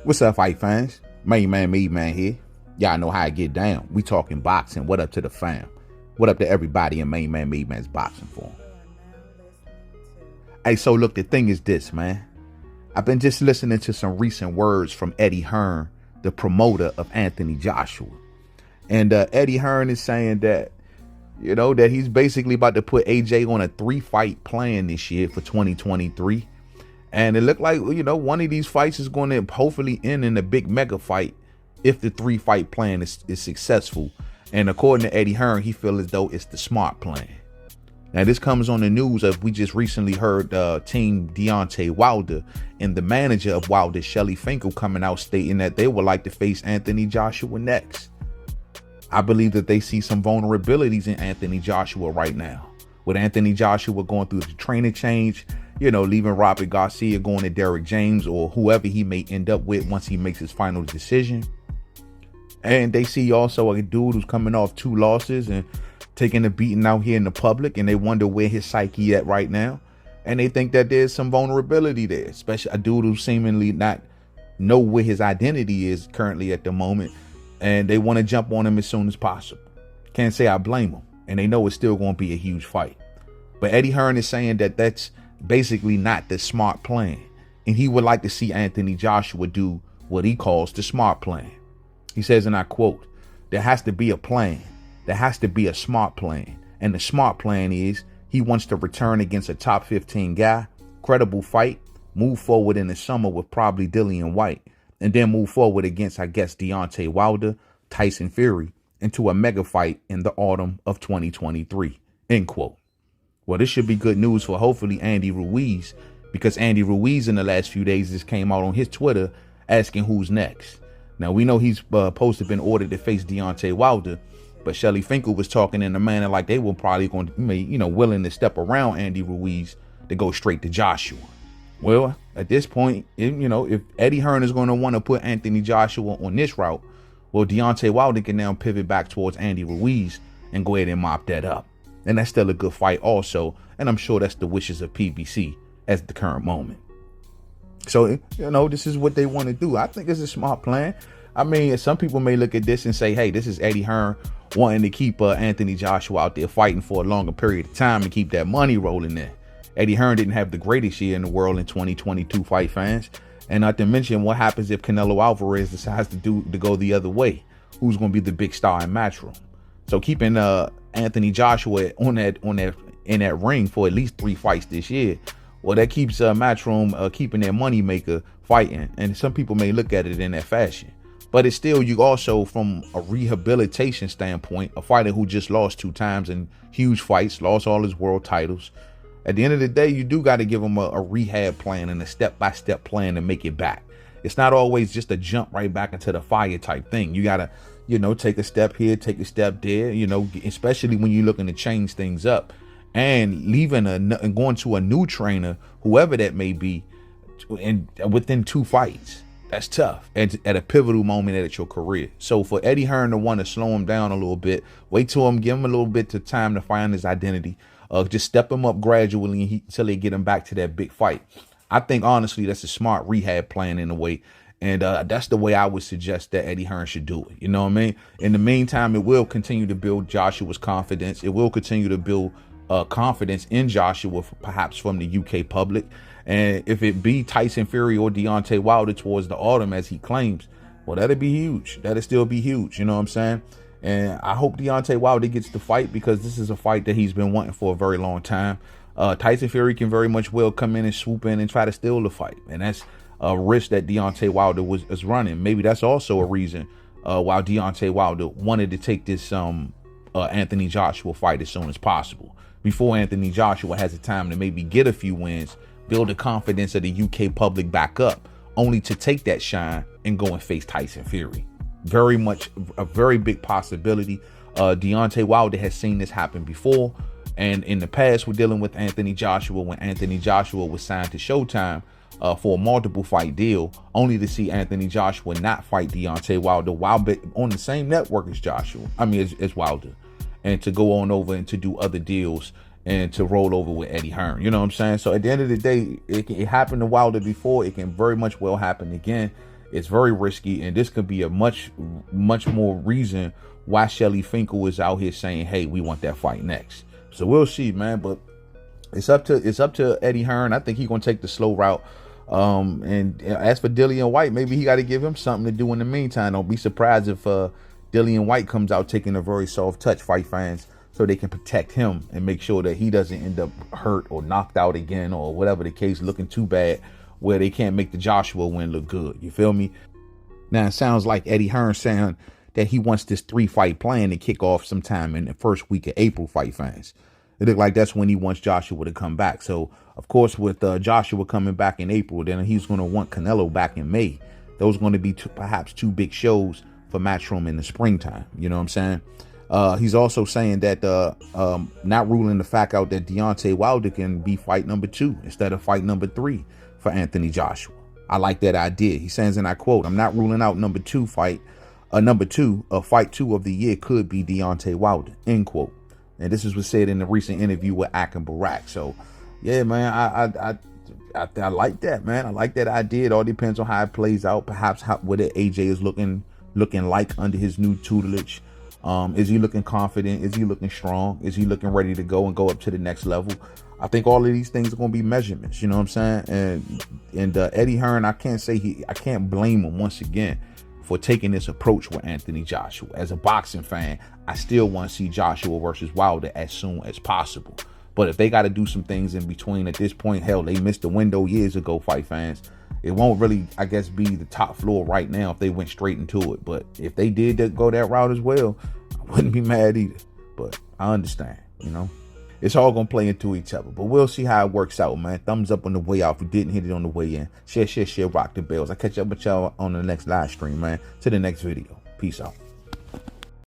What's up, fight fans? Mainman Mademan here. Y'all know how I get down. We talking boxing. What up to the fam? What up to everybody in Mainman Mademan's boxing form? Hey, so look, the thing is this, man. I've been just listening to some recent words from Eddie Hearn, the promoter of Anthony Joshua. And Eddie Hearn is saying that, that he's basically about to put AJ on a 3-fight plan this year for 2023. And it looked like, one of these fights is going to hopefully end in a big mega fight if the 3-fight plan is successful. And according to Eddie Hearn, he feels as though it's the smart plan. Now, this comes on the news of we just recently heard team Deontay Wilder and the manager of Wilder, Shelly Finkel, coming out stating that they would like to face Anthony Joshua next. I believe that they see some vulnerabilities in Anthony Joshua right now. With Anthony Joshua going through the training change, leaving Robert Garcia, going to Derrick James or whoever he may end up with once he makes his final decision. And they see also a dude who's coming off 2 losses and taking a beating out here in the public, and they wonder where his psyche at right now. And they think that there's some vulnerability there, especially a dude who seemingly not know where his identity is currently at the moment. And they want to jump on him as soon as possible. Can't say I blame them. And they know it's still going to be a huge fight. But Eddie Hearn is saying that that's basically not the smart plan. And he would like to see Anthony Joshua do what he calls the smart plan. He says, and I quote, "There has to be a plan. There has to be a smart plan. And the smart plan is he wants to return against a top 15 guy, credible fight, move forward in the summer with probably Dillian White, and then move forward against, I guess, Deontay Wilder, Tyson Fury, into a mega fight in the autumn of 2023, end quote. Well, this should be good news for hopefully Andy Ruiz, because Andy Ruiz in the last few days just came out on his Twitter asking who's next. Now, we know he's supposed to have been ordered to face Deontay Wilder, but Shelly Finkel was talking in a manner like they were probably going to be, willing to step around Andy Ruiz to go straight to Joshua. Well, at this point, if Eddie Hearn is going to want to put Anthony Joshua on this route, well, Deontay Wilder can now pivot back towards Andy Ruiz and go ahead and mop that up. And that's still a good fight also. And I'm sure that's the wishes of PBC at the current moment. So, this is what they want to do. I think it's a smart plan. I mean, some people may look at this and say, hey, this is Eddie Hearn wanting to keep Anthony Joshua out there fighting for a longer period of time and keep that money rolling in. Eddie Hearn didn't have the greatest year in the world in 2022, fight fans. And not to mention what happens if Canelo Alvarez decides to go the other way. Who's going to be the big star in Matchroom? So keeping Anthony Joshua in that ring for at least 3 fights this year, well, that keeps Matchroom keeping their moneymaker fighting. And some people may look at it in that fashion. But it's still, you also, from a rehabilitation standpoint, a fighter who just lost 2 times in huge fights, lost all his world titles. At the end of the day, you do got to give him a rehab plan and a step-by-step plan to make it back. It's not always just a jump right back into the fire type thing. You got to, take a step here, take a step there, especially when you're looking to change things up and leaving and going to a new trainer, whoever that may be, and within 2 fights. That's tough at a pivotal moment at your career. So for Eddie Hearn to want to slow him down a little bit, wait till him, give him a little bit of time to find his identity. Just step him up gradually until they get him back to that big fight. I think, honestly, that's a smart rehab plan in a way. And that's the way I would suggest that Eddie Hearn should do it. You know what I mean? In the meantime, it will continue to build Joshua's confidence. It will continue to build confidence in Joshua, perhaps from the UK public. And if it be Tyson Fury or Deontay Wilder towards the autumn, as he claims, well, that'd be huge. That'd still be huge. You know what I'm saying? And I hope Deontay Wilder gets the fight, because this is a fight that he's been wanting for a very long time. Tyson Fury can very much well come in and swoop in and try to steal the fight. And that's a risk that Deontay Wilder was running. Maybe that's also a reason why Deontay Wilder wanted to take this Anthony Joshua fight as soon as possible, before Anthony Joshua has the time to maybe get a few wins, build the confidence of the UK public back up, only to take that shine and go and face Tyson Fury. Very much a very big possibility. Deontay Wilder has seen this happen before. And in the past, we're dealing with Anthony Joshua, when Anthony Joshua was signed to Showtime for a multiple fight deal, only to see Anthony Joshua not fight Deontay Wilder while on the same network as Wilder, and to go on over and to do other deals and to roll over with Eddie Hearn. You know what I'm saying? So at the end of the day, it happened to Wilder before. It can very much well happen again. It's very risky, and this could be a much more reason why Shelly Finkel is out here saying, hey, we want that fight next. So we'll see, man. But it's up to Eddie Hearn. I think he's gonna take the slow route. And as for Dillian White, maybe he got to give him something to do in the meantime. Don't be surprised if Dillian White comes out taking a very soft touch, fight fans, so they can protect him and make sure that he doesn't end up hurt or knocked out again or whatever the case, looking too bad where they can't make the Joshua win look good. You feel me? Now it sounds like Eddie Hearn saying that he wants this 3-fight plan to kick off sometime in the first week of April, fight fans. It looked like that's when he wants Joshua to come back. So, of course, with Joshua coming back in April, then he's going to want Canelo back in May. Those are going to be perhaps 2 big shows for Matchroom in the springtime. You know what I'm saying? He's also saying that not ruling the fact out that Deontay Wilder can be fight number 2 instead of fight number 3 for Anthony Joshua. I like that idea. He says, and I quote, "I'm not ruling out number 2 fight. Fight 2 of the year could be Deontay Wilder," end quote. And this is what said in the recent interview with Akin Barak. So, yeah, man, I like that, man. I like that idea. It all depends on how it plays out. Perhaps what AJ is looking like under his new tutelage. Is he looking confident? Is he looking strong? Is he looking ready to go up to the next level? I think all of these things are going to be measurements. You know what I'm saying? And Eddie Hearn, I can't blame him once again for taking this approach with Anthony Joshua. As a boxing fan, I still want to see Joshua versus Wilder as soon as possible. But if they got to do some things in between at this point, hell, they missed the window years ago, fight fans. It won't really, I guess, be the top floor right now if they went straight into it. But if they did go that route as well, I wouldn't be mad either. But I understand, you know. It's all going to play into each other. But we'll see how it works out, man. Thumbs up on the way out if you didn't hit it on the way in. Share, rock the bells. I'll catch up with y'all on the next live stream, man. To the next video. Peace out.